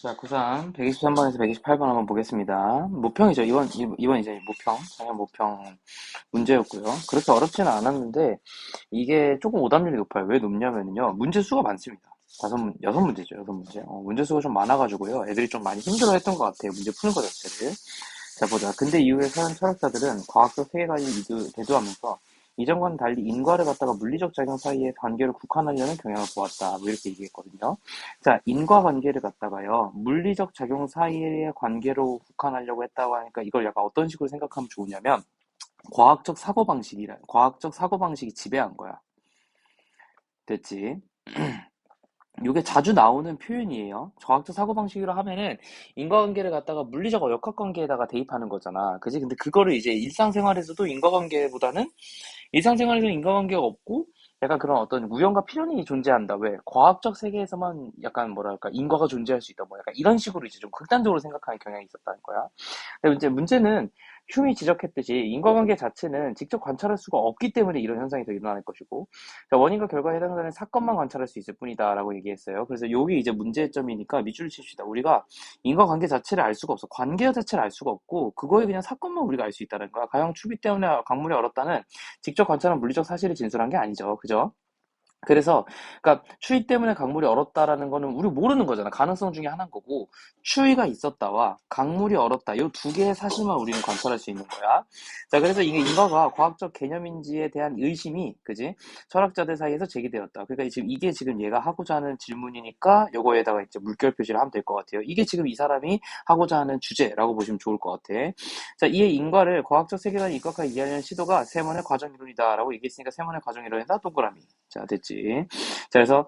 자, 구상 123번에서 128번 한번 보겠습니다. 모평이죠. 이번 이제 모평, 당연 모평 문제였고요. 그렇게 어렵지는 않았는데, 이게 조금 오답률이 높아요. 왜 높냐면요. 문제 수가 많습니다. 여섯 문제죠. 여섯 문제. 문제 수가 좀 많아가지고요. 애들이 좀 많이 힘들어 했던 것 같아요. 문제 푸는 것 자체를. 자, 보자. 근대 이후의 서양 철학자들은 과학적 세계관을 대두하면서 이전과는 달리 인과를 갖다가 물리적 작용 사이의 관계를 국한하려는 경향을 보았다. 뭐 이렇게 얘기했거든요. 자, 인과관계를 갖다가요, 물리적 작용 사이의 관계로 국한하려고 했다고 하니까 이걸 약간 어떤 식으로 생각하면 좋으냐면, 과학적 사고방식이 지배한 거야. 됐지? 이게 자주 나오는 표현이에요. 과학적 사고방식으로 하면은 인과관계를 갖다가 물리적 역학관계에다가 대입하는 거잖아. 그지? 근데 그거를 이제 일상생활에서도 일상생활에서는 인과관계가 없고 약간 그런 어떤 우연과 필연이 존재한다. 왜? 과학적 세계에서만 약간 뭐랄까 인과가 존재할 수 있다. 뭐 약간 이런 식으로 이제 좀 극단적으로 생각하는 경향이 있었다는 거야. 근데 이제 문제는 흉이 지적했듯이 인과관계 자체는 직접 관찰할 수가 없기 때문에 이런 현상이 더 일어날 것이고, 자, 원인과 결과에 해당되는 사건만 관찰할 수 있을 뿐이다라고 얘기했어요. 그래서 여기 이제 문제점이니까 밑줄을 칩시다. 우리가 인과관계 자체를 알 수가 없어. 관계 자체를 알 수가 없고 그거에 그냥 사건만 우리가 알 수 있다는 거야. 가형 추비 때문에 강물이 얼었다는 직접 관찰한 물리적 사실을 진술한 게 아니죠. 그죠? 그래서 그러니까 추위 때문에 강물이 얼었다라는 거는 우리 모르는 거잖아. 가능성 중에 하나인 거고 추위가 있었다와 강물이 얼었다. 이 두 개의 사실만 우리는 관찰할 수 있는 거야. 자, 그래서 이게 인과가 과학적 개념인지에 대한 의심이 그지? 철학자들 사이에서 제기되었다. 그러니까 지금 이게 지금 얘가 하고자 하는 질문이니까 요거에다가 이제 물결 표시를 하면 될 것 같아요. 이게 지금 이 사람이 하고자 하는 주제라고 보시면 좋을 것 같아. 자, 이에 인과를 과학적 세계관에 입각하여 이해하려는 시도가 세먼의 과정 이론이다라고 얘기했으니까 세먼의 과정 이론에다 동그라미. 자, 됐지. 자, 그래서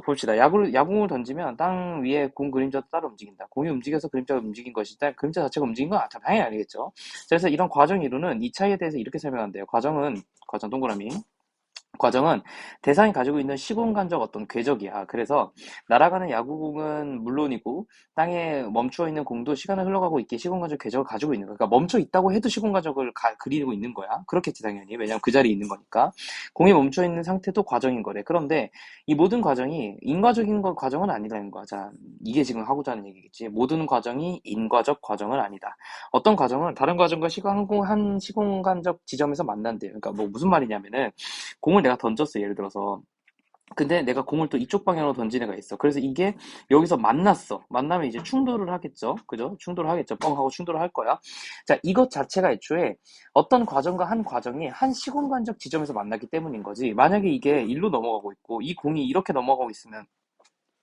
봅시다. 야구공을 던지면 땅 위에 공 그림자도 따로 움직인다. 공이 움직여서 그림자가 움직인 것이다. 그림자 자체가 움직인 건 당연히 아니겠죠. 자, 그래서 이런 과정 이론은 이 차이에 대해서 이렇게 설명한대요. 과정 동그라미. 과정은 대상이 가지고 있는 시공간적 어떤 궤적이야. 그래서 날아가는 야구공은 물론이고 땅에 멈추어 있는 공도 시간을 흘러가고 있기에 시공간적 궤적을 가지고 있는 거야. 그러니까 멈춰 있다고 해도 시공간적을 그리고 있는 거야. 그렇겠지 당연히. 왜냐하면 그 자리에 있는 거니까. 공이 멈춰 있는 상태도 과정인 거래. 그런데 이 모든 과정이 인과적인 과정은 아니라는 거야. 자, 이게 지금 하고자 하는 얘기겠지. 모든 과정이 인과적 과정은 아니다. 어떤 과정은 다른 과정과 한 시공간적 지점에서 만난대요. 그러니까 뭐 무슨 말이냐면은 공을 내가 던졌어, 예를 들어서. 근데 내가 공을 또 이쪽 방향으로 던진 애가 있어. 그래서 이게 여기서 만났어. 만나면 이제 충돌을 하겠죠. 그죠? 충돌을 하겠죠. 뻥 하고 충돌을 할 거야. 자, 이것 자체가 애초에 어떤 과정과 한 과정이 한 시공간적 지점에서 만나기 때문인 거지. 만약에 이게 일로 넘어가고 있고 이 공이 이렇게 넘어가고 있으면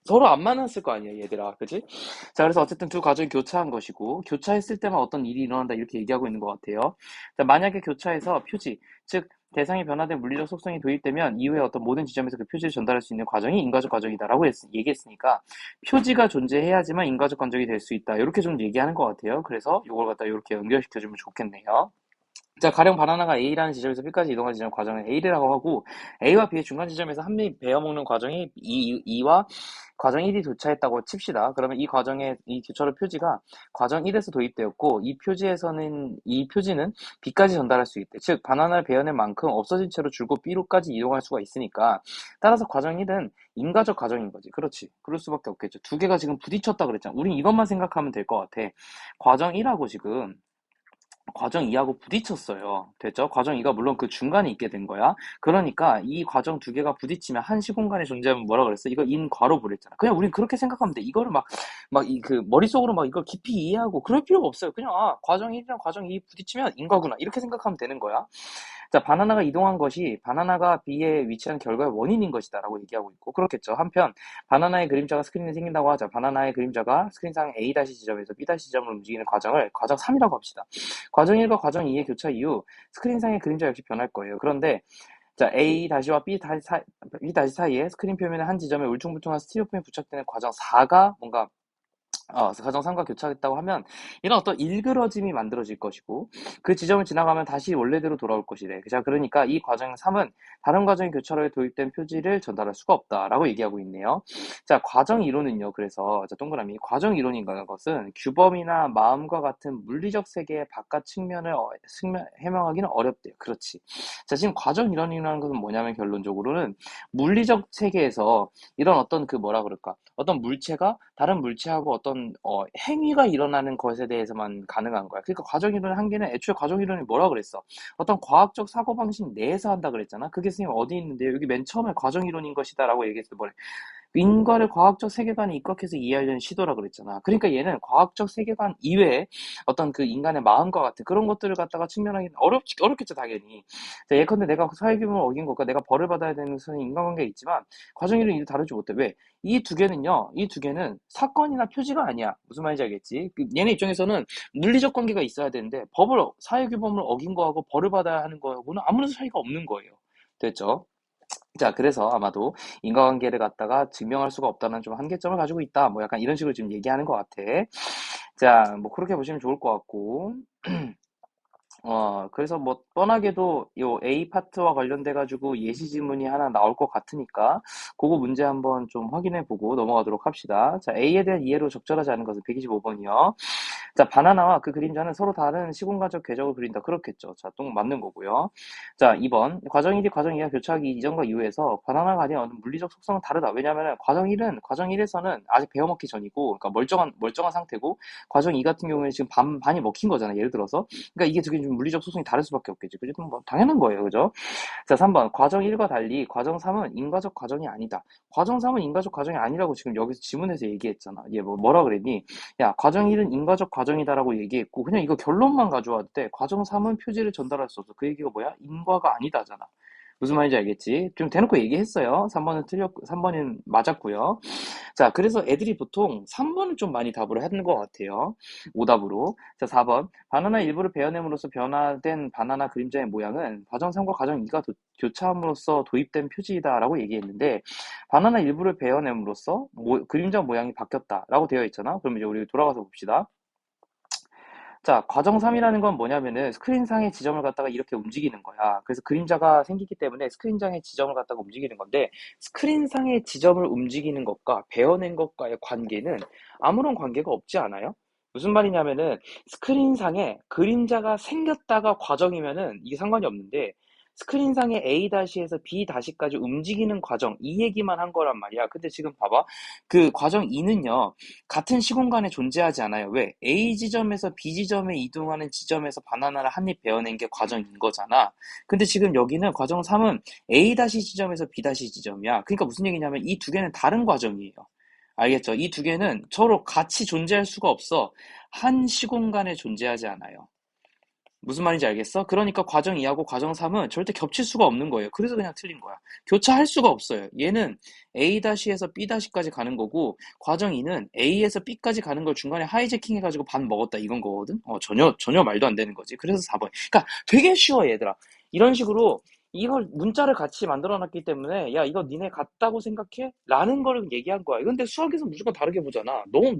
서로 안 만났을 거 아니야, 얘들아. 그지? 자, 그래서 어쨌든 두 가정이 교차한 것이고, 교차했을 때만 어떤 일이 일어난다, 이렇게 얘기하고 있는 것 같아요. 자, 만약에 교차해서 표지, 즉, 대상이 변화된 물리적 속성이 도입되면 이후에 어떤 모든 지점에서 그 표지를 전달할 수 있는 과정이 인과적 과정이다라고 얘기했으니까, 표지가 존재해야지만 인과적 과정이 될 수 있다. 이렇게 좀 얘기하는 것 같아요. 그래서 이걸 갖다 이렇게 연결시켜주면 좋겠네요. 자, 가령 바나나가 A라는 지점에서 B까지 이동하는 지점 과정을 A라고 하고, A와 B의 중간 지점에서 한 입 베어먹는 과정이 E와 과정 1이 도착했다고 칩시다. 그러면 이 과정의 이 교차로 표지가 과정 1에서 도입되었고, 이 표지는 B까지 전달할 수 있대. 즉, 바나나를 베어낸 만큼 없어진 채로 줄곧 B로까지 이동할 수가 있으니까, 따라서 과정 1은 인과적 과정인 거지. 그렇지. 그럴 수밖에 없겠죠. 두 개가 지금 부딪혔다 그랬잖아. 우린 이것만 생각하면 될 것 같아. 과정 1하고 지금 과정 2하고 부딪혔어요. 됐죠? 과정 2가 물론 그 중간에 있게 된 거야. 그러니까 이 과정 두 개가 부딪히면 한 시공간에 존재하면 뭐라 그랬어? 이거 인과로 부르잖아. 그냥 우린 그렇게 생각하면 돼. 이거를 머릿속으로 막 이걸 깊이 이해하고 그럴 필요가 없어요. 그냥, 과정 1이랑 과정 2 부딪히면 인과구나. 이렇게 생각하면 되는 거야. 자, 바나나가 이동한 것이 바나나가 B에 위치한 결과의 원인인 것이다라고 얘기하고 있고, 그렇겠죠. 한편, 바나나의 그림자가 스크린에 생긴다고 하자. 바나나의 그림자가 스크린상 A 지점에서 B 지점으로 움직이는 과정을 과정 3이라고 합시다. 과정 1과 과정 2의 교차 이후 스크린상의 그림자 역시 변할 거예요. 그런데 자, A-와 B 사이에 스크린 표면의 한 지점에 울퉁불퉁한 스티로폼이 부착되는 과정 4가 뭔가 가정 3과 교차했다고 하면 이런 어떤 일그러짐이 만들어질 것이고 그 지점을 지나가면 다시 원래대로 돌아올 것이래. 자, 그러니까 이 과정 3은 다른 과정의 교차로에 도입된 표지를 전달할 수가 없다라고 얘기하고 있네요. 자, 과정 이론은요. 그래서 자, 동그라미 과정 이론인가는 것은 규범이나 마음과 같은 물리적 세계의 바깥 측면을 해명하기는 어렵대요. 그렇지. 자, 지금 과정 이론이라는 것은 뭐냐면 결론적으로는 물리적 세계에서 이런 어떤 그 뭐라 그럴까? 어떤 물체가 다른 물체하고 어떤 어떤 행위가 일어나는 것에 대해서만 가능한 거야. 그러니까 과정이론 한계는 애초에 과정이론이 뭐라 그랬어? 어떤 과학적 사고방식 내에서 한다 그랬잖아. 그게 선생님 어디 있는데 여기 맨 처음에 과정이론인 것이다라고 얘기했을 때 뭐래? 인과를 과학적 세계관에 입각해서 이해하려는 시도라 그랬잖아. 그러니까 얘는 과학적 세계관 이외에 어떤 그 인간의 마음과 같은 그런 것들을 갖다가 측면하기는 어렵겠죠, 당연히. 자, 예컨대 내가 사회규범을 어긴 것과 내가 벌을 받아야 되는 것은 인간관계가 있지만, 과정이론 이를 다루지 못해. 왜? 이 두 개는 사건이나 표지가 아니야. 무슨 말인지 알겠지? 얘네 입장에서는 물리적 관계가 있어야 되는데, 사회규범을 어긴 거하고 벌을 받아야 하는 거하고는 아무런 사이가 없는 거예요. 됐죠? 자, 그래서 아마도 인과관계를 갖다가 증명할 수가 없다는 좀 한계점을 가지고 있다. 뭐 약간 이런 식으로 지금 얘기하는 것 같아. 자, 뭐 그렇게 보시면 좋을 것 같고. 그래서 뭐 뻔하게도 요 A 파트와 관련돼 가지고 예시 지문이 하나 나올 것 같으니까 그거 문제 한번 좀 확인해 보고 넘어가도록 합시다. 자, A에 대한 이해로 적절하지 않은 것은 125번이요. 자, 바나나와 그 그림자는 서로 다른 시공간적 궤적을 그린다. 그렇겠죠. 자, 또 맞는 거고요. 자, 2번. 과정 1이 과정 2가 교차하기 이전과 이후에서 바나나가 가진 어느 물리적 속성은 다르다. 왜냐하면 과정 1에서는 아직 베어먹기 전이고, 그러니까 멀쩡한 상태고, 과정 2 같은 경우에는 지금 반이 먹힌 거잖아. 예를 들어서. 그러니까 이게 되게 좀 물리적 속성이 다를 수밖에 없겠지. 그죠? 뭐 당연한 거예요. 그죠? 자, 3번. 과정 1과 달리 과정 3은 인과적 과정이 아니다. 과정 3은 인과적 과정이 아니라고 지금 여기서 지문에서 얘기했잖아. 얘 뭐라 그랬니? 야, 과정 1은 인과적 과정이다라고 얘기했고, 그냥 이거 결론만 가져와도 돼. 과정 3은 표지를 전달할 수 없어. 그 얘기가 뭐야? 인과가 아니다잖아. 무슨 말인지 알겠지? 좀 대놓고 얘기했어요. 3번은 맞았고요. 자, 그래서 애들이 보통 3번을 좀 많이 답을 하는 것 같아요. 오답으로. 자, 4번. 바나나 일부를 베어냄으로써 변화된 바나나 그림자의 모양은 과정 3과 과정 2가 교차함으로써 도입된 표지이다라고 얘기했는데, 바나나 일부를 베어냄으로써 그림자 모양이 바뀌었다라고 되어 있잖아. 그럼 이제 우리 돌아가서 봅시다. 자, 과정 3이라는 건 뭐냐면은 스크린상의 지점을 갖다가 이렇게 움직이는 거야. 그래서 그림자가 생기기 때문에 스크린상의 지점을 갖다가 움직이는 건데, 스크린상의 지점을 움직이는 것과 베어낸 것과의 관계는 아무런 관계가 없지 않아요? 무슨 말이냐면은 스크린상에 그림자가 생겼다가 과정이면은 이게 상관이 없는데, 스크린상에 A-에서 B-까지 움직이는 과정, 이 얘기만 한 거란 말이야. 근데 지금 봐봐. 그 과정 2는요. 같은 시공간에 존재하지 않아요. 왜? A 지점에서 B 지점에 이동하는 지점에서 바나나를 한 입 베어낸 게 과정인 거잖아. 근데 지금 여기는 과정 3은 A 지점에서 B 지점이야. 그러니까 무슨 얘기냐면 이 두 개는 다른 과정이에요. 알겠죠? 이 두 개는 서로 같이 존재할 수가 없어. 한 시공간에 존재하지 않아요. 무슨 말인지 알겠어? 그러니까 과정 2하고 과정 3은 절대 겹칠 수가 없는 거예요. 그래서 그냥 틀린 거야. 교차할 수가 없어요. 얘는 A-에서 B-까지 가는 거고, 과정 2는 A에서 B까지 가는 걸 중간에 하이제킹 해가지고 반 먹었다 이건 거거든? 전혀 말도 안 되는 거지. 그래서 4번. 그러니까 되게 쉬워, 얘들아. 이런 식으로 이걸 문자를 같이 만들어 놨기 때문에, 야, 이거 니네 같다고 생각해? 라는 거를 얘기한 거야. 근데 수학에서 무조건 다르게 보잖아. 너무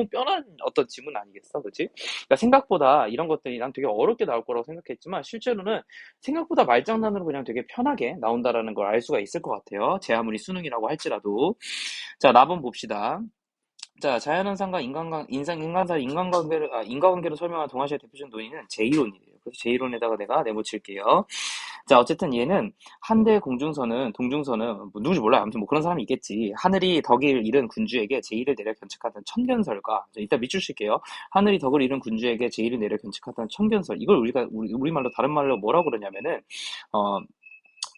뻔한 어떤 지문 아니겠어? 그치? 그러니까 생각보다 이런 것들이 난 되게 어렵게 나올 거라고 생각했지만, 실제로는 생각보다 말장난으로 그냥 되게 편하게 나온다라는 걸 알 수가 있을 것 같아요. 제 아무리 수능이라고 할지라도. 자, 나번 봅시다. 자, 자연현상과 인과관계를 설명한 동아시아 대표적인 논의는 제2론이래요. 그래서 제2론에다가 내가 네모칠게요. 자, 어쨌든 얘는 한대 동중선은 뭐 누군지 몰라요. 아무튼 뭐 그런 사람이 있겠지. 하늘이 덕을 잃은 군주에게 제1을 내려 견책하던 천견설과, 이따 밑줄 칠게요. 하늘이 덕을 잃은 군주에게 제1을 내려 견책하던 천견설. 이걸 우리말로 다른 말로 뭐라고 그러냐면은 어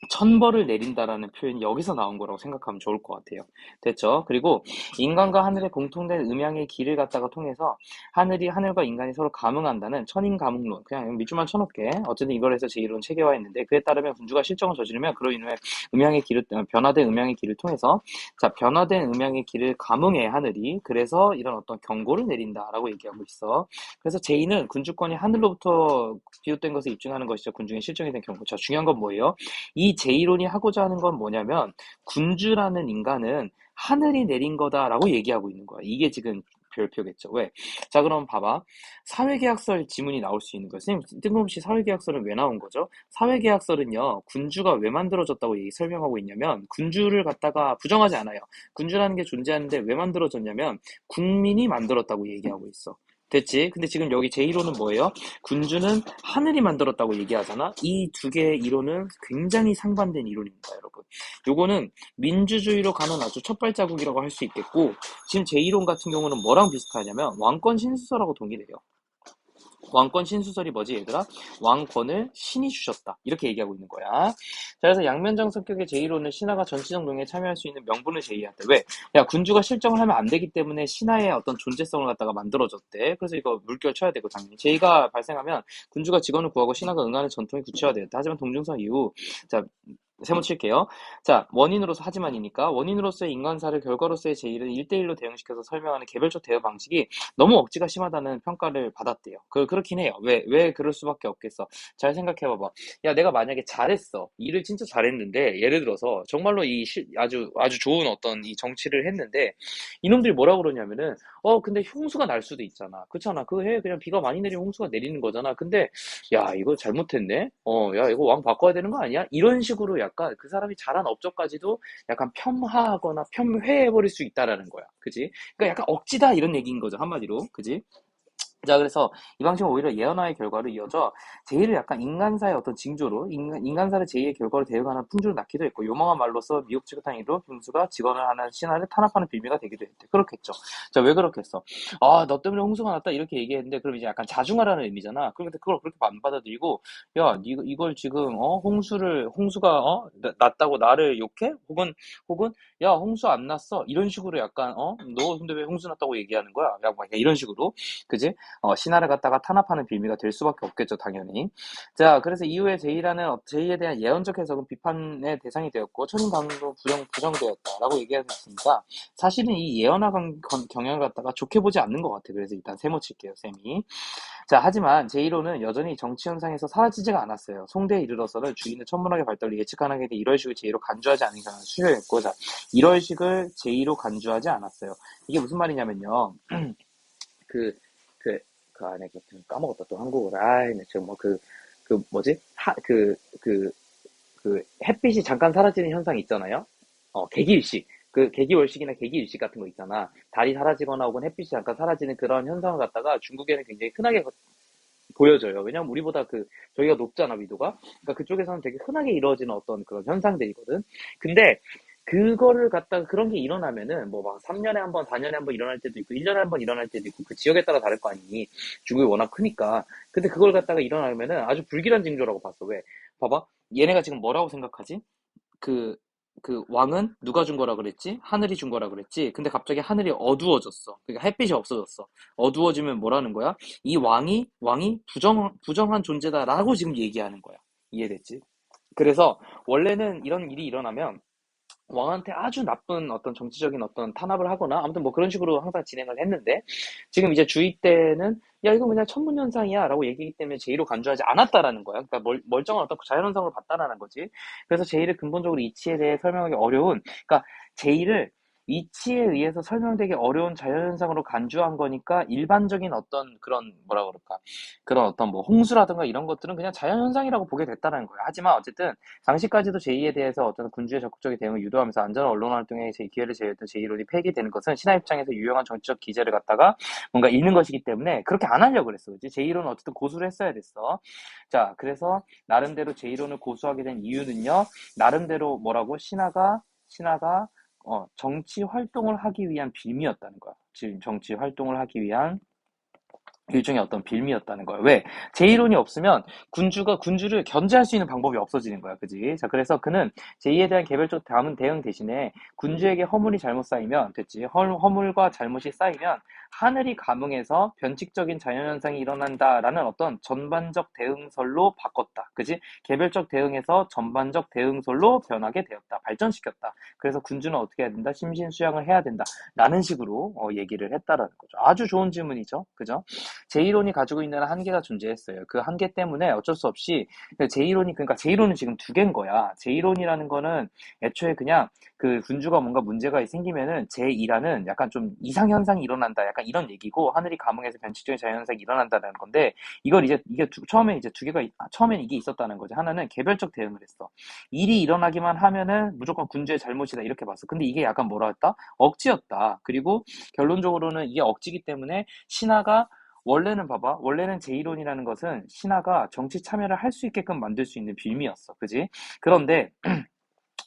천벌을 내린다라는 표현이 여기서 나온 거라고 생각하면 좋을 것 같아요. 됐죠? 그리고 인간과 하늘의 공통된 음양의 길을 갖다가 통해서 하늘과 인간이 서로 감응한다는 천인감응론. 그냥 밑줄만 쳐놓게. 어쨌든 이걸 해서 제1론 체계화했는데, 그에 따르면 군주가 실정을 저지르면 그로 인해 변화된 음양의 길을 통해서, 자, 변화된 음양의 길을 감응해 하늘이. 그래서 이런 어떤 경고를 내린다라고 얘기하고 있어. 그래서 제2는 군주권이 하늘로부터 비롯된 것을 입증하는 것이죠. 군중의 실정에 대한 경고. 자, 중요한 건 뭐예요? 이 제1론이 하고자 하는 건 뭐냐면, 군주라는 인간은 하늘이 내린 거다라고 얘기하고 있는 거야. 이게 지금 별표겠죠. 왜? 자, 그럼 봐봐. 사회계약설 지문이 나올 수 있는 거예요. 선생님, 뜬금없이 사회계약설은 왜 나온 거죠? 사회계약설은요, 군주가 왜 만들어졌다고 설명하고 있냐면, 군주를 갖다가 부정하지 않아요. 군주라는 게 존재하는데 왜 만들어졌냐면, 국민이 만들었다고 얘기하고 있어. 됐지? 근데 지금 여기 제1호는 뭐예요? 군주는 하늘이 만들었다고 얘기하잖아? 이 두 개의 이론은 굉장히 상반된 이론입니다, 여러분. 요거는 민주주의로 가는 아주 첫 발자국이라고 할 수 있겠고, 지금 제1론 같은 경우는 뭐랑 비슷하냐면, 왕권 신수설하고 동일해요. 왕권 신수설이 뭐지, 얘들아? 왕권을 신이 주셨다. 이렇게 얘기하고 있는 거야. 자, 그래서 양면적 성격의 제1호는 신하가 전치적 농에 참여할 수 있는 명분을 제의한대. 왜? 야, 군주가 실정을 하면 안 되기 때문에 신하의 어떤 존재성을 갖다가 만들어줬대. 그래서 이거 물결 쳐야 되고, 당연히. 제의가 발생하면 군주가 직원을 구하고 신하가 응하는 전통이 구체화되었다. 하지만 동중서 이후, 자, 세모 칠게요. 자, 원인으로서 하지만이니까 원인으로서의 인간사를 결과로서의 제의를 1대1로 대응시켜서 설명하는 개별적 대응 방식이 너무 억지가 심하다는 평가를 받았대요. 그렇긴 해요. 왜 그럴 수밖에 없겠어. 잘 생각해봐봐. 야, 내가 만약에 잘했어. 일을 진짜 잘했는데, 예를 들어서, 정말로 아주 좋은 어떤 이 정치를 했는데, 이놈들이 뭐라 그러냐면은, 근데 홍수가 날 수도 있잖아. 그렇잖아. 그 해, 그냥 비가 많이 내리면 홍수가 내리는 거잖아. 근데, 야, 이거 잘못했네? 야, 이거 왕 바꿔야 되는 거 아니야? 이런 식으로 약간 그 사람이 잘한 업적까지도 약간 폄하하거나 폄훼해버릴 수 있다라는 거야. 그지? 그러니까 약간 억지다 이런 얘기인 거죠. 한마디로. 그지? 자, 그래서 이 방식은 오히려 예언화의 결과로 이어져 제의를 약간 인간사의 어떤 징조로 인간사를 제의의 결과로 대응하는 풍조를 낳기도 했고 요망한 말로서 미혹지긋한 이로 김수가 직언을 하는 신하를 탄압하는 빌미가 되기도 했대. 그렇겠죠. 자, 왜 그렇겠어? 아, 너 때문에 홍수가 났다 이렇게 얘기했는데 그럼 이제 약간 자중하라는 의미잖아. 그런데 그걸 그렇게 안 받아들이고 야, 이걸 지금 홍수가 났다고 나를 욕해? 혹은 야, 홍수 안 났어. 이런 식으로 약간 너 근데 왜 홍수 났다고 얘기하는 거야? 야, 막 이런 식으로. 그지? 신하를 갖다가 탄압하는 빌미가 될 수밖에 없겠죠, 당연히. 자, 그래서 이후에 제의에 대한 예언적 해석은 비판의 대상이 되었고, 천인 강도 부정되었다라고 얘기했으니까, 사실은 이 예언화 경향을 갖다가 좋게 보지 않는 것 같아. 그래서 일단 세모 칠게요, 셈이. 자, 하지만 제1호는 여전히 정치 현상에서 사라지지가 않았어요. 송대에 이르러서는 주인의 천문학의 발달을 예측 가능하게 돼 이런 식을 제2로 간주하지 않은 경우는 수요했고, 자, 이런 식을 제2로 간주하지 않았어요. 이게 무슨 말이냐면요. 그, 그, 안에 까먹었다 또 한국어를. 네, 지금 뭐지? 햇빛이 잠깐 사라지는 현상 있잖아요. 개기일식. 개기월식이나 개기일식 같은 거 있잖아. 달이 사라지거나 혹은 햇빛이 잠깐 사라지는 그런 현상을 갖다가 중국에는 굉장히 흔하게 보여져요. 왜냐면 우리보다 저희가 높잖아, 위도가. 그러니까 그쪽에서는 되게 흔하게 이루어지는 어떤 그런 현상들이거든. 근데 그거를 갖다가 그런 게 일어나면은 뭐 막 3년에 한 번, 4년에 한 번 일어날 때도 있고 1년에 한 번 일어날 때도 있고 그 지역에 따라 다를 거 아니니. 중국이 워낙 크니까. 근데 그걸 갖다가 일어나면은 아주 불길한 징조라고 봤어. 왜? 봐봐. 얘네가 지금 뭐라고 생각하지? 그, 그 왕은 누가 준 거라 그랬지? 하늘이 준 거라 그랬지? 근데 갑자기 하늘이 어두워졌어. 그러니까 햇빛이 없어졌어. 어두워지면 뭐라는 거야? 이 왕이 부정한 존재다라고 지금 얘기하는 거야. 이해됐지? 그래서 원래는 이런 일이 일어나면 왕한테 아주 나쁜 어떤 정치적인 어떤 탄압을 하거나 아무튼 뭐 그런 식으로 항상 진행을 했는데 지금 이제 주의 때는 야 이거 그냥 천문현상이야 라고 얘기하기 때문에 제의로 간주하지 않았다라는 거야. 그러니까 멀쩡한 어떤 자연현상으로 봤다라는 거지. 그래서 제의를 근본적으로 이치에 대해 설명하기 어려운 그러니까 제의를 이치에 의해서 설명되기 어려운 자연현상으로 간주한 거니까 일반적인 어떤 그런 뭐라 그럴까 그런 어떤 뭐 홍수라든가 이런 것들은 그냥 자연현상이라고 보게 됐다는 거야. 하지만 어쨌든 당시까지도 제2에 대해서 어떤 군주의 적극적인 대응을 유도하면서 안전한 언론 활동에 기회를 제외했던 제1론이 폐기되는 것은 신하 입장에서 유용한 정치적 기재를 갖다가 뭔가 잃는 것이기 때문에 그렇게 안 하려고 그랬어. 그치? 제1론은 어쨌든 고수를 했어야 됐어. 자, 그래서 나름대로 제1론을 고수하게 된 이유는요. 나름대로 뭐라고? 신하가 정치 활동을 하기 위한 빌미였다는 거야. 지금 정치 활동을 하기 위한 일종의 어떤 빌미였다는 거예요. 왜? 제1론이 없으면 군주를 견제할 수 있는 방법이 없어지는 거야. 그지? 자, 그래서 그는 제2에 대한 개별적 대응 대신에 군주에게 허물이 잘못 쌓이면, 됐지? 허물과 잘못이 쌓이면 하늘이 감응해서 변칙적인 자연현상이 일어난다라는 어떤 전반적 대응설로 바꿨다. 그지? 개별적 대응에서 전반적 대응설로 변하게 되었다. 발전시켰다. 그래서 군주는 어떻게 해야 된다? 심신수양을 해야 된다. 라는 식으로 얘기를 했다라는 거죠. 아주 좋은 질문이죠. 그죠? 제1론이 가지고 있는 한계가 존재했어요. 그 한계 때문에 어쩔 수 없이 그러니까 제1론은 지금 두 개인 거야. 제1론이라는 거는 애초에 그냥 그 군주가 뭔가 문제가 생기면은 제2라는 약간 좀 이상현상이 일어난다. 약간 이런 얘기고 하늘이 감응해서 변칙적인 자연현상이 일어난다는 건데 처음에 이제 처음엔 이게 있었다는 거지. 하나는 개별적 대응을 했어. 일이 일어나기만 하면은 무조건 군주의 잘못이다 이렇게 봤어. 근데 이게 약간 뭐라 했다? 억지였다. 그리고 결론적으로는 이게 억지기 때문에 신하가 원래는 봐봐. 원래는 제1론이라는 것은 신하가 정치 참여를 할 수 있게끔 만들 수 있는 빌미였어. 그지? 그런데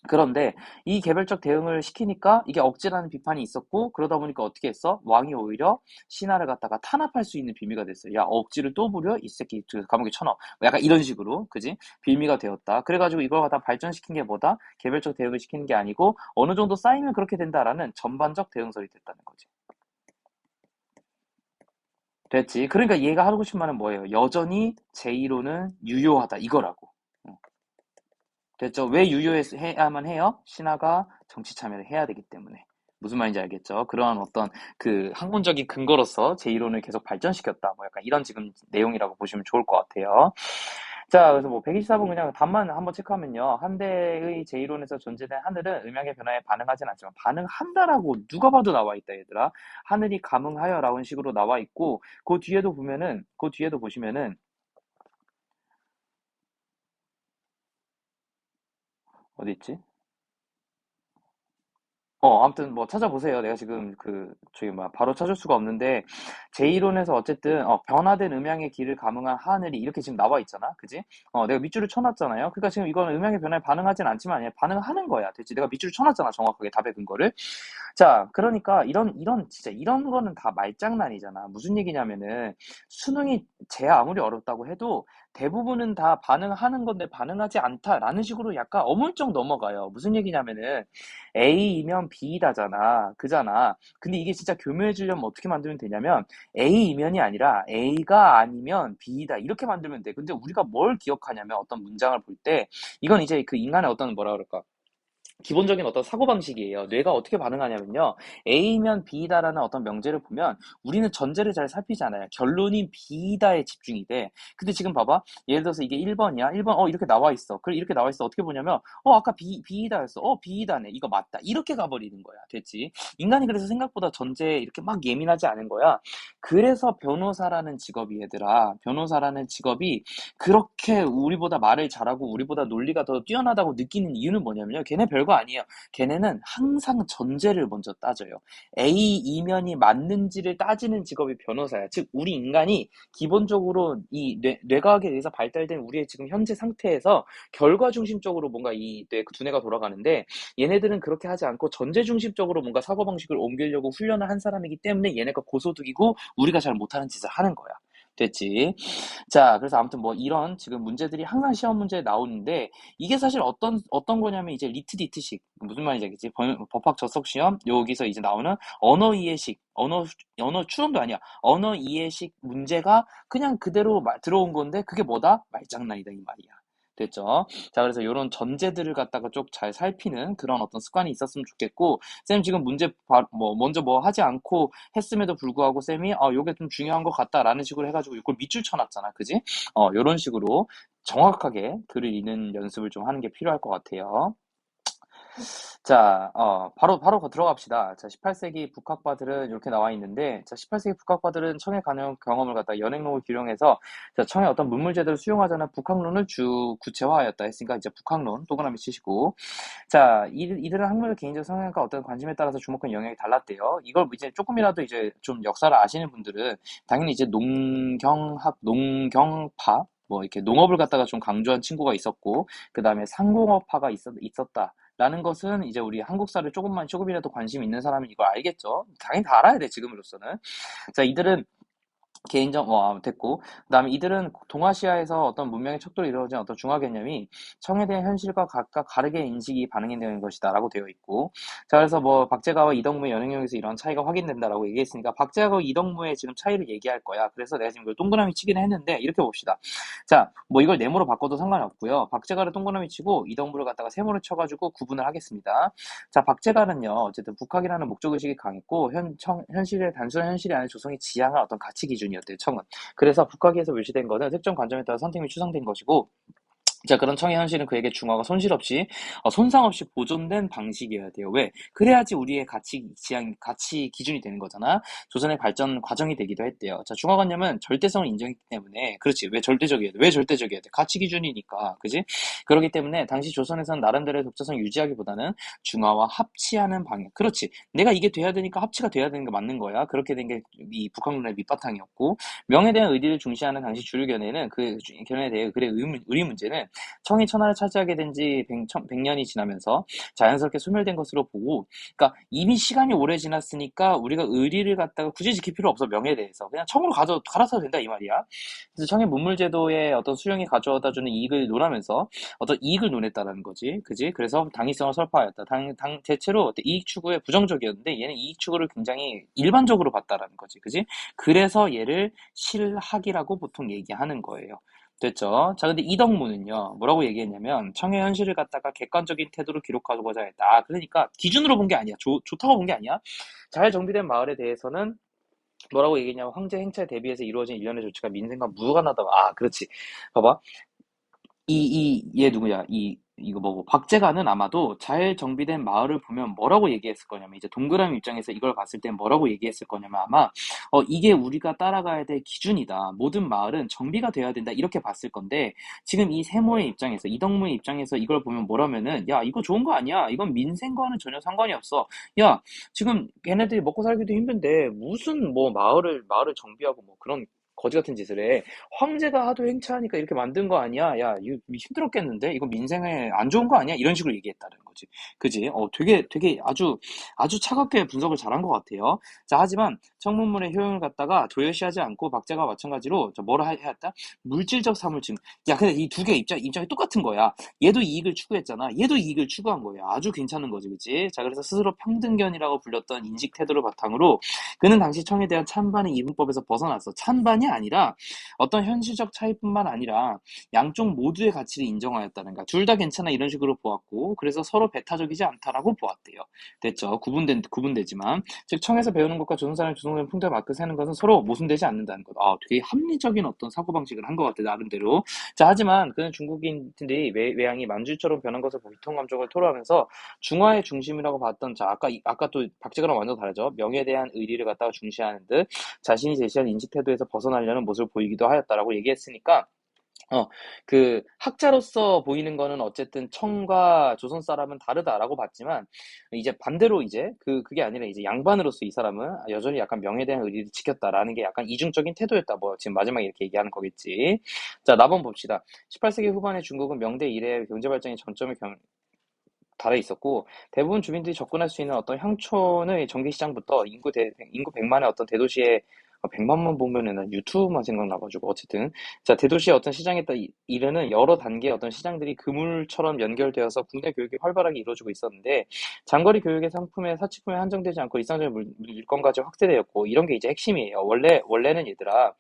그런데 이 개별적 대응을 시키니까 이게 억지라는 비판이 있었고 그러다 보니까 어떻게 했어? 왕이 오히려 신하를 갖다가 탄압할 수 있는 빌미가 됐어요. 야, 억지를 또 부려? 이 새끼 감옥에 쳐넣어. 뭐 약간 이런 식으로, 그지? 빌미가 되었다. 그래가지고 이걸 갖다 발전시킨 게 뭐다? 개별적 대응을 시키는 게 아니고 어느 정도 쌓이면 그렇게 된다라는 전반적 대응설이 됐다는 거지. 됐지? 그러니까 얘가 하고 싶은 말은 뭐예요? 여전히 제1호는 유효하다 이거라고. 어. 됐죠? 왜 유효해야만 해요? 신하가 정치 참여를 해야 되기 때문에. 무슨 말인지 알겠죠? 그러한 어떤 그 학문적인 근거로서 제 이론을 계속 발전시켰다. 뭐 약간 이런 지금 내용이라고 보시면 좋을 것 같아요. 자, 그래서 뭐 124번 그냥 답만 한번 체크하면요. 한대의 제1론에서 존재된 하늘은 음양의 변화에 반응하진 않지만 반응한다라고 누가 봐도 나와 있다, 얘들아. 하늘이 감응하여라는 식으로 나와 있고 그 뒤에도 보시면은 어디 있지? 아무튼 뭐 찾아보세요. 내가 지금 저기 뭐 바로 찾을 수가 없는데 제1론에서 어쨌든 변화된 음양의 길을 감응한 하늘이 이렇게 지금 나와 있잖아. 그지? 내가 밑줄을 쳐놨잖아요. 그러니까 지금 이거는 음양의 변화에 반응하진 않지만 아니야. 반응하는 거야. 됐지? 내가 밑줄을 쳐놨잖아. 정확하게 답의 근거를. 자, 그러니까 진짜 이런 거는 다 말장난이잖아. 무슨 얘기냐면은 수능이 제 아무리 어렵다고 해도 대부분은 다 반응하는 건데 반응하지 않다라는 식으로 약간 어물쩍 넘어가요. 무슨 얘기냐면은 A이면 B다잖아. 그잖아. 근데 이게 진짜 교묘해지려면 어떻게 만들면 되냐면 A이면이 아니라 A가 아니면 B다. 이렇게 만들면 돼. 근데 우리가 뭘 기억하냐면 어떤 문장을 볼 때 이건 이제 그 인간의 어떤 뭐라 그럴까? 기본적인 어떤 사고방식이에요. 뇌가 어떻게 반응하냐면요. A면 B다라는 어떤 명제를 보면 우리는 전제를 잘 살피지 않아요. 결론이 B다에 집중이 돼. 근데 지금 봐봐. 예를 들어서 이게 1번이야. 1번, 이렇게 나와 있어. 그래, 이렇게 나와 있어. 어떻게 보냐면, 아까 B다였어. B다네. 이거 맞다. 이렇게 가버리는 거야. 됐지? 인간이 그래서 생각보다 전제에 이렇게 막 예민하지 않은 거야. 그래서 변호사라는 직업이 얘들아. 변호사라는 직업이 그렇게 우리보다 말을 잘하고 우리보다 논리가 더 뛰어나다고 느끼는 이유는 뭐냐면요. 걔네 별거 아니에요. 걔네는 항상 전제를 먼저 따져요. A 이면이 맞는지를 따지는 직업이 변호사야. 즉 우리 인간이 기본적으로 이 뇌과학에 의해서 발달된 우리의 지금 현재 상태에서 결과 중심적으로 뭔가 이 두뇌가 돌아가는데 얘네들은 그렇게 하지 않고 전제 중심적으로 뭔가 사고방식을 옮기려고 훈련을 한 사람이기 때문에 얘네가 고소득이고 우리가 잘 못하는 짓을 하는 거야. 됐지? 자, 그래서 아무튼 뭐 이런 지금 문제들이 항상 시험 문제에 나오는데 이게 사실 어떤 거냐면 이제 리트디트식 무슨 말인지 알겠지? 법학 접속 시험 여기서 이제 나오는 언어 이해식 언어 추론도 아니야. 언어 이해식 문제가 그냥 그대로 들어온 건데 그게 뭐다? 말장난이다 이 말이야. 됐죠? 자, 그래서 이런 전제들을 갖다가 좀 잘 살피는 그런 어떤 습관이 있었으면 좋겠고, 쌤 지금 문제 먼저 뭐 하지 않고 했음에도 불구하고 쌤이 요게 좀 중요한 것 같다라는 식으로 해가지고 이걸 밑줄 쳐놨잖아. 그지? 요런 식으로 정확하게 글을 읽는 연습을 좀 하는 게 필요할 것 같아요. 자, 바로 들어갑시다. 자, 18세기 북학파들은 이렇게 나와 있는데, 자, 18세기 북학파들은 청해 가는 경험을 갖다 연행록을 기용해서, 자, 청해 어떤 문물제도를 수용하자는 북학론을 구체화하였다 했으니까, 이제 북학론, 동그라미 치시고, 자, 이들은 학문의 개인적 성향과 어떤 관심에 따라서 주목한 영역이 달랐대요. 이걸 이제 조금이라도 이제 좀 역사를 아시는 분들은, 당연히 이제 농경파, 뭐 이렇게 농업을 갖다가 좀 강조한 친구가 있었고, 그 다음에 상공업파가 있었다. 라는 것은 이제 우리 한국사를 조금이라도 관심 있는 사람은 이걸 알겠죠. 당연히 다 알아야 돼, 지금으로서는. 자, 이들은 됐고. 그 다음에 이들은 동아시아에서 어떤 문명의 척도로 이루어진 어떤 중화 개념이 청에 대한 현실과 각각 다르게 인식이 반영되는 것이다라고 되어 있고. 자, 그래서 뭐 박제가와 이덕무의 연행력에서 이런 차이가 확인된다라고 얘기했으니까 박제가와 이덕무의 지금 차이를 얘기할 거야. 그래서 내가 지금 이걸 동그라미 치기는 했는데 이렇게 봅시다. 자, 뭐 이걸 네모로 바꿔도 상관이 없고요. 박제가를 동그라미 치고 이덕무를 갖다가 세모로 쳐가지고 구분을 하겠습니다. 자, 박제가는요, 어쨌든 북학이라는 목적의식이 강했고, 현실의 단순한 현실이 아닌 조성의 지향한 어떤 가치 기준이었대요, 청은. 그래서 북학에서 외시된 거는 특정 관점에 따라 선택이 추상된 것이고, 자, 그런 청의 현실은 그에게 중화가 손실 없이, 손상 없이 보존된 방식이어야 돼요. 왜? 그래야지 우리의 가치 기준이 되는 거잖아. 조선의 발전 과정이 되기도 했대요. 자, 중화관념은 절대성을 인정했기 때문에, 그렇지. 왜 절대적이어야 돼? 왜 절대적이어야 돼? 가치 기준이니까. 그지? 그렇기 때문에 당시 조선에서는 나름대로의 독자성 유지하기보다는 중화와 합치하는 방향. 그렇지. 내가 이게 돼야 되니까 합치가 돼야 되는 게 맞는 거야. 그렇게 된 게 이 북한문화의 밑바탕이었고, 명에 대한 의리를 중시하는 당시 주류 견해는 그 견해에 대해 글의 의리 문제는 청이 천하를 차지하게 된 지 100년이 지나면서 자연스럽게 소멸된 것으로 보고, 그러니까 이미 시간이 오래 지났으니까 우리가 의리를 갖다가 굳이 지킬 필요 없어, 명에 대해서. 그냥 청으로 갈아서도 된다, 이 말이야. 그래서 청의 문물제도의 어떤 수령이 가져다 주는 이익을 논하면서 어떤 이익을 논했다라는 거지. 그지? 그래서 당위성을 설파하였다. 대체로 이익 추구에 부정적이었는데 얘는 이익 추구를 굉장히 일반적으로 봤다라는 거지. 그지? 그래서 얘를 실학이라고 보통 얘기하는 거예요. 됐죠? 자, 근데 이덕무는요, 뭐라고 얘기했냐면, 청의 현실을 갖다가 객관적인 태도로 기록하고자 했다. 그러니까, 기준으로 본 게 아니야. 좋다고 본 게 아니야. 잘 정비된 마을에 대해서는 뭐라고 얘기했냐면, 황제 행차에 대비해서 이루어진 일련의 조치가 민생과 무관하다. 아, 그렇지. 봐봐. 얘 누구냐? 이거 뭐고, 박제가는 아마도 잘 정비된 마을을 보면 뭐라고 얘기했을 거냐면, 이제 동그라미 입장에서 이걸 봤을 땐 뭐라고 얘기했을 거냐면, 아마, 이게 우리가 따라가야 될 기준이다. 모든 마을은 정비가 되어야 된다. 이렇게 봤을 건데, 지금 이 세모의 입장에서, 이덕무의 입장에서 이걸 보면 뭐라면은, 야, 이거 좋은 거 아니야. 이건 민생과는 전혀 상관이 없어. 야, 지금 걔네들이 먹고 살기도 힘든데, 무슨 뭐 마을을 정비하고 뭐 그런 거지 같은 짓을 해. 황제가 하도 행차하니까 이렇게 만든 거 아니야? 야, 이거 힘들었겠는데? 이거 민생에 안 좋은 거 아니야? 이런 식으로 얘기했다는 거지. 그지? 되게 아주 차갑게 분석을 잘한 것 같아요. 자, 하지만 청문물의 효용을 갖다가 도외시하지 않고 박제가 마찬가지로 뭐라 해야 했다? 물질적 사물증. 야, 근데 이 두 개 입장이 똑같은 거야. 얘도 이익을 추구했잖아. 얘도 이익을 추구한 거야. 아주 괜찮은 거지, 그치? 자, 그래서 스스로 평등견이라고 불렸던 인식 태도를 바탕으로 그는 당시 청에 대한 찬반의 이분법에서 벗어났어. 찬반이 아니라 어떤 현실적 차이뿐만 아니라 양쪽 모두의 가치를 인정하였다는가. 둘 다 괜찮아 이런 식으로 보았고 그래서 서로 배타적이지 않다라고 보았대요. 됐죠. 구분되지만 즉 청에서 배우는 것과 조선사람의 조선사람의 풍토에 맞게 사는 것은 서로 모순되지 않는다는 것. 되게 합리적인 어떤 사고방식을 한 것 같아 나름대로. 자, 하지만 그는 중국인들이 외양이 만주처럼 변한 것을 보고 비통 감정을 토로하면서 중화의 중심이라고 봤던 자 아까 또 박제가랑 완전 다르죠. 명에 대한 의리를 갖다가 중시하는 듯 자신이 제시한 인식 태도에서 벗어나려는 모습을 보이기도 하였다라고 얘기했으니까 그 학자로서 보이는 거는 어쨌든 청과 조선 사람은 다르다라고 봤지만 이제 반대로 이제 그게 아니라 이제 양반으로서 이 사람은 여전히 약간 명에 대한 의리를 지켰다라는 게 약간 이중적인 태도였다. 뭐 지금 마지막에 이렇게 얘기하는 거겠지. 자, 나번 봅시다. 18세기 후반에 중국은 명대 이래 경제 발전의 전점에 달해 있었고 대부분 주민들이 접근할 수 있는 어떤 향촌의 전기시장부터 인구 100만의 어떤 대도시의 100만만 보면은 난 유튜브만 생각나가지고 어쨌든 자 대도시의 어떤 시장에 이르는 여러 단계의 어떤 시장들이 그물처럼 연결되어서 국내 교육이 활발하게 이루어지고 있었는데 장거리 교육의 상품에 사치품에 한정되지 않고 일상적인 물건까지 확대되었고 이런 게 이제 핵심이에요. 원래는 얘들아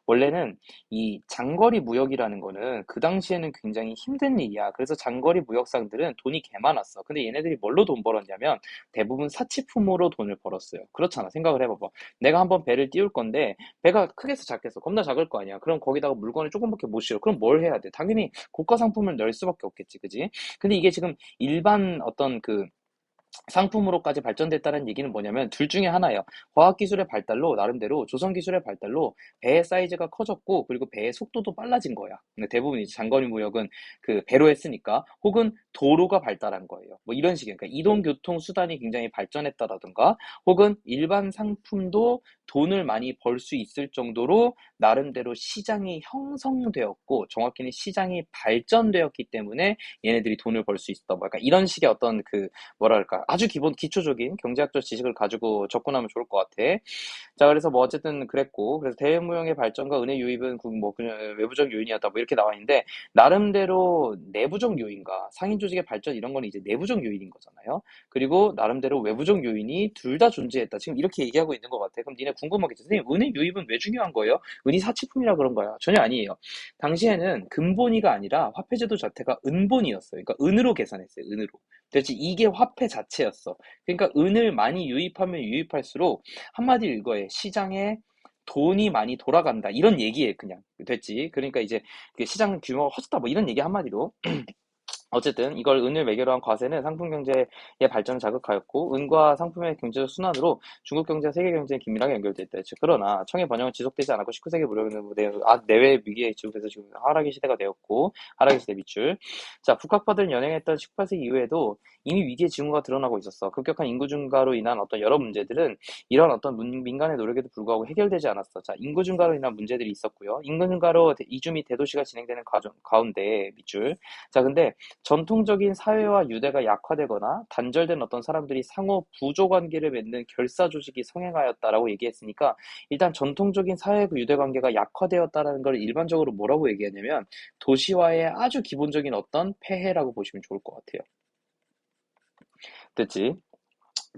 원래는 이 장거리 무역이라는 거는 그 당시에는 굉장히 힘든 일이야. 그래서 장거리 무역상들은 돈이 개 많았어. 근데 얘네들이 뭘로 돈 벌었냐면 대부분 사치품으로 돈을 벌었어요. 그렇잖아. 생각을 해봐봐. 내가 한번 배를 띄울 건데 배가 크겠어 작겠어? 겁나 작을 거 아니야. 그럼 거기다가 물건을 조금밖에 못 실어. 그럼 뭘 해야 돼? 당연히 고가 상품을 넣을 수밖에 없겠지. 그지? 근데 이게 지금 일반 어떤 상품으로까지 발전됐다는 얘기는 뭐냐면 둘 중에 하나예요. 과학기술의 발달로 나름대로 조선기술의 발달로 배의 사이즈가 커졌고 그리고 배의 속도도 빨라진 거야. 근데 대부분 이제 장거리 무역은 그 배로 했으니까 혹은 도로가 발달한 거예요. 뭐 이런 식이에요. 그러니까 이동교통 수단이 굉장히 발전했다라든가 혹은 일반 상품도 돈을 많이 벌 수 있을 정도로 나름대로 시장이 형성되었고 정확히는 시장이 발전되었기 때문에 얘네들이 돈을 벌 수 있었다. 뭐 약간 이런 식의 어떤 뭐랄까 아주 기초적인 경제학적 지식을 가지고 접근하면 좋을 것 같아. 자, 그래서 뭐 어쨌든 그랬고 그래서 대무역의 발전과 은혜 유입은 뭐 그냥 외부적 요인이었다 뭐 이렇게 나와 있는데 나름대로 내부적 요인과 상인 조직의 발전 이런 거는 이제 내부적 요인인 거잖아요. 그리고 나름대로 외부적 요인이 둘 다 존재했다. 지금 이렇게 얘기하고 있는 것 같아. 그럼 니네 궁금하겠지. 선생님, 은혜 유입은 왜 중요한 거예요? 은이 사치품이라 그런 거야. 전혀 아니에요. 당시에는 금본위가 아니라 화폐제도 자체가 은본이었어요. 그러니까 은으로 계산했어요. 은으로. 대체 이게 화폐 자체였어. 그러니까 은을 많이 유입하면 유입할수록 한마디로 이거에 시장에 돈이 많이 돌아간다. 이런 얘기에 그냥 됐지. 그러니까 이제 그 시장 규모가 커졌다. 뭐 이런 얘기 한마디로. 어쨌든 이걸 은을 매개로 한 과세는 상품 경제의 발전을 자극하였고 은과 상품의 경제적 순환으로 중국 경제와 세계 경제에 긴밀하게 연결돼 있다. 즉 그러나 청의 번영은 지속되지 않았고 19세기 무렵에는 내외 위기에 지속돼서 지금 하락의 시대가 되었고 하락의 시대 밑줄. 자, 북학파들은 연행했던 18세기 이후에도 이미 위기의 징후가 드러나고 있었어. 급격한 인구 증가로 인한 어떤 여러 문제들은 이런 어떤 민간의 노력에도 불구하고 해결되지 않았어. 자, 인구 증가로 인한 문제들이 있었고요. 인구 증가로 이주 및 대도시가 진행되는 가운데 밑줄. 자, 근데 전통적인 사회와 유대가 약화되거나 단절된 어떤 사람들이 상호 부조 관계를 맺는 결사 조직이 성행하였다라고 얘기했으니까 일단 전통적인 사회 유대 관계가 약화되었다라는 걸 일반적으로 뭐라고 얘기하냐면 도시화의 아주 기본적인 어떤 폐해라고 보시면 좋을 것 같아요. 됐지?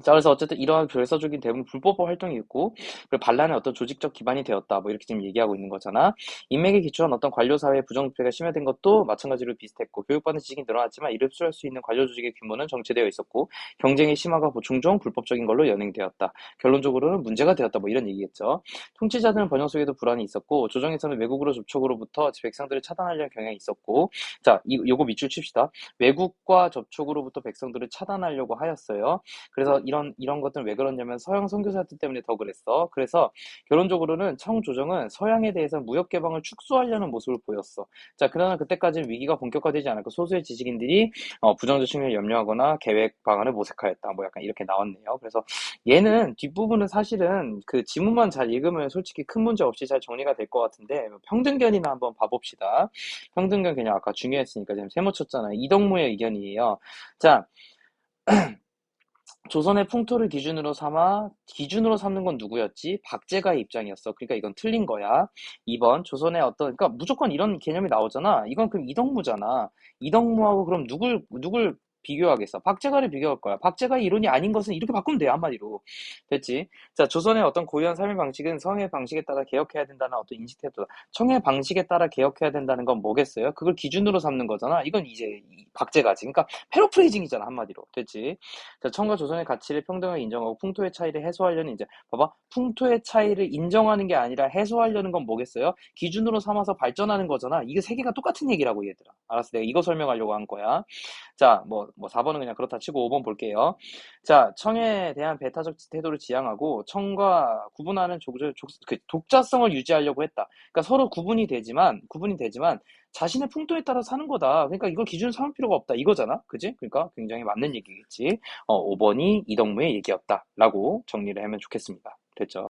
자, 그래서 어쨌든 이러한 결사적인 대부분 불법 활동이 있고, 그리고 반란의 어떤 조직적 기반이 되었다. 뭐 이렇게 지금 얘기하고 있는 거잖아. 인맥에 기초한 어떤 관료 사회의 부정부패가 심화된 것도 마찬가지로 비슷했고, 교육받는 지식이 늘어났지만 이를 흡수할 수 있는 관료 조직의 규모는 정체되어 있었고, 경쟁의 심화가 종종 불법적인 걸로 연행되었다. 결론적으로는 문제가 되었다. 뭐 이런 얘기겠죠. 통치자들은 번영 속에도 불안이 있었고, 조정에서는 외국으로 접촉으로부터 백성들을 차단하려는 경향이 있었고, 자, 요거 밑줄 칩시다. 외국과 접촉으로부터 백성들을 차단하려고 하였어요. 그래서 이런 것들은 왜 그러냐면 서양 선교사들 때문에 더 그랬어. 그래서 결론적으로는 청조정은 서양에 대해서 무역 개방을 축소하려는 모습을 보였어. 자, 그러나 그때까지는 위기가 본격화되지 않았고 소수의 지식인들이 부정적 측면을 염려하거나 계획 방안을 모색하였다. 뭐 약간 이렇게 나왔네요. 그래서 얘는 뒷부분은 사실은 그 지문만 잘 읽으면 솔직히 큰 문제 없이 잘 정리가 될 것 같은데 평등견이나 한번 봐봅시다. 평등견 그냥 아까 중요했으니까 지금 세모 쳤잖아요. 이덕무의 의견이에요. 자, 조선의 풍토를 기준으로 삼는 건 누구였지? 박제가의 입장이었어. 그러니까 이건 틀린 거야. 2번, 조선의 그러니까 무조건 이런 개념이 나오잖아. 이건 그럼 이덕무잖아. 이덕무하고 그럼 누굴 비교하겠어? 박제가를 비교할 거야. 박제가의 이론이 아닌 것은 이렇게 바꾸면 돼요, 한마디로. 됐지? 자, 조선의 어떤 고유한 삶의 방식은 성의 방식에 따라 개혁해야 된다는 어떤 인식태도다. 청의 방식에 따라 개혁해야 된다는 건 뭐겠어요? 그걸 기준으로 삼는 거잖아. 이건 이제 박제가지. 그러니까 패러프레이징이잖아, 한마디로. 됐지? 자, 청과 조선의 가치를 평등하게 인정하고 풍토의 차이를 해소하려는 이제 봐봐, 풍토의 차이를 인정하는 게 아니라 해소하려는 건 뭐겠어요? 기준으로 삼아서 발전하는 거잖아. 이게 세 개가 똑같은 얘기라고 얘들아. 알았어, 내가 이거 설명하려고 한 거야. 자, 뭐 4번은 그냥 그렇다 치고 5번 볼게요. 자, 청에 대한 배타적 태도를 지향하고 청과 구분하는 그 독자성을 유지하려고 했다. 그러니까 서로 구분이 되지만 자신의 풍토에 따라 사는 거다. 그러니까 이걸 기준 삼을 필요가 없다. 이거잖아. 그지? 그러니까 굉장히 맞는 얘기겠지. 5번이 이덕무의 얘기였다라고 정리를 하면 좋겠습니다. 됐죠?